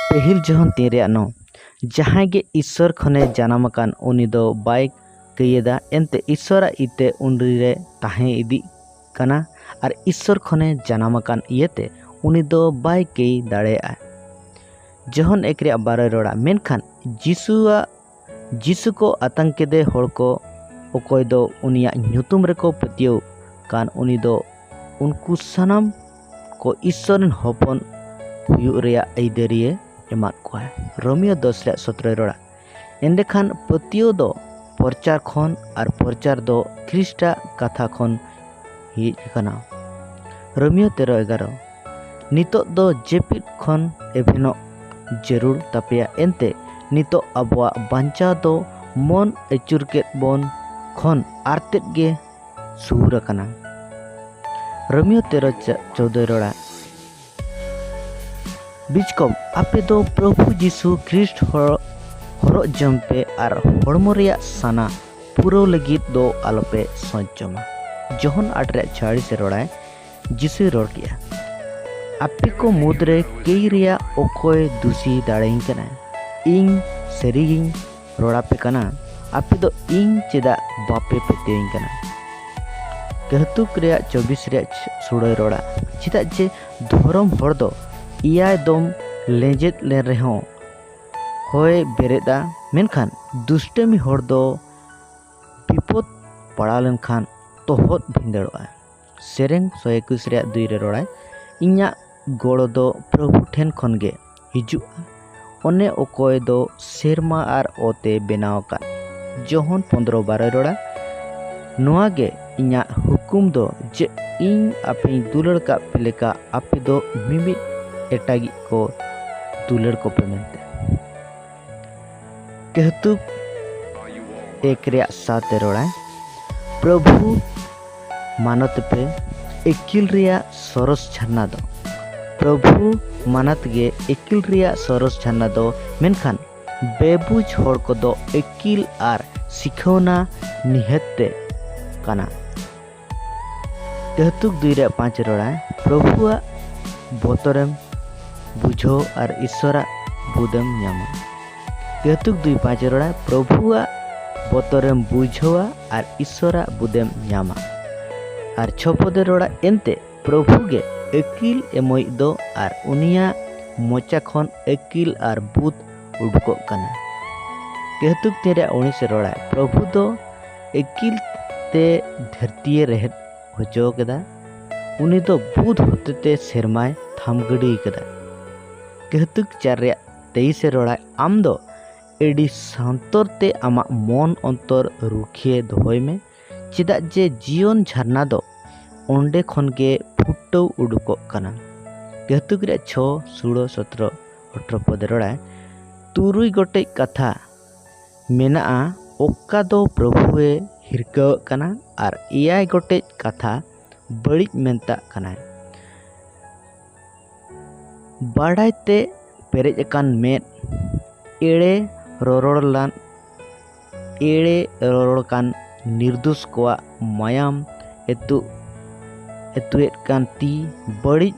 पहिल जहन तीन नो जहाँ गे ईश्वर खने जनामकान उनी दो बाय कयेदा एनते ईश्वर इते उनरे ताहे इदी कना और ईश्वर खने जनामकान इयते उनी दो बाय कई दाड़ेआ जहन एक रे बारे रोड़ा मेनखान जीसु को आतंक दे होड़ को ओकोय दो उनिया ᱧᱩᱛᱩᱢ रेको पतियो कान उनी दो उनको सनाम को ईश्वर हपन हुयुग रेया आइदरिये एमाद को रोमियो 10:17 रोड़ा एंडे खान पतियो दो प्रचार खन और प्रचार दो ख्रिस्टा कथा खन ही कना रोमियो 13:11 नितो दो जेपिट खन एभेनो जरूर तापेया एनते नितो अबवा बांचा दो मन एचुर के बोन खन आरतेट गे सुर कना रोमियो 13:14 रोड़ा बिचकम आपे दो प्रभु जीसु ख्रिस्ट हरो जमपे और हड़मो रेया साना पूरा लगित दो आलोपे सोचमा जहन 8:40 से रोड़ा जीसु रोड़ किया आपे को मुद्रे कई रेया ओकोय दूसी दाड़ें कना इंग सेरिंग रोड़ा पे कना आपे दो इंग चेदा बापे पेतें कना कहतुक रेया 24 रे सुड़े रोड़ा चेदा जे धर्म हर दो इया दम लेजेत ले रहो होय बेरेदा मेनखान दुष्टमी हर दो विपद पड़ा लेनखान तोहत भिंदड़ोआ सेरेंग 121 रे 2 रे रोड़ा इन्या गोड़ो दो प्रभु ठेन खनगे हिजुआ ओने ओकोय दो सेरमा आर ओते बेनाव का जहन 15:12 रोड़ा नोआगे इन्या हुकुम दो जे इन आपे दुलड़ का पेलेका आपे दो मिमी एटागी को दुलड़ को पेमेंटे कहतु एक रे 7 रोड़ा प्रभु मानत पे एकिल रिया सरस झरना दो प्रभु मानत गे एकिल रिया सरस झरना दो मेनखान बेबुझ होड़ को दो एकिल आर सिखौना निहत्ते कना कहतुक 2:5 रोड़ा प्रभुआ बोतरम बुझो और ईश्वरा बुदम न्यामा कहतुक 2:5 रोड़ा प्रभुआ बोतरम बुझोआ और ईश्वरा बुदम न्यामा और 6 रोड़ा एनते प्रभु गे एकिल एमोई दो और उनिया मोचा खन एकिल और बुत उडको कना कहतुक 19 रोड़ा प्रभु दो एकिल ते धरती रह होचो कदा उनी दो बुध होते ते सेरमाय थामगड़ी कदा कहतुक 4:23 रोड़ा आम दो एडी सांतर ते आमा मन अंतर रुखिए दोहय में चेदा जे जीवन झरना दो ओंडे खन के फुटो उडुको कना कहतुक 6, 16, 17, 18 पद रोड़ा तुरुई गोटे कथा मेना ओका दो प्रभुए हिरका कना और एयाय गोटे कथा बड़ी मेनता कना बाड़ायते पेरेज अकान मेद एड़े रोरोड़कान निर्दोष कोआ मायाम एतुएट कान ती बड़ी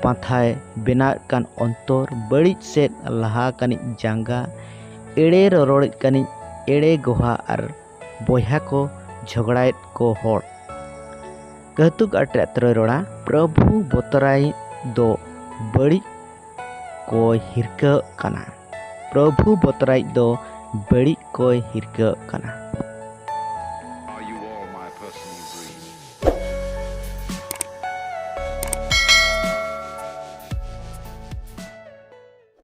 पाथाय बेना कान अंतर बड़ी से लहा कानी जांगा एड़े रोड़ कानी एड़े गोहा और बोहा को झगड़ाएट को होड़ कहतुक 18 रोड़ा प्रभु बोतराई दो बड़ी को हिरका कना प्रभु बोतराई दो बड़ी को हिरका कना।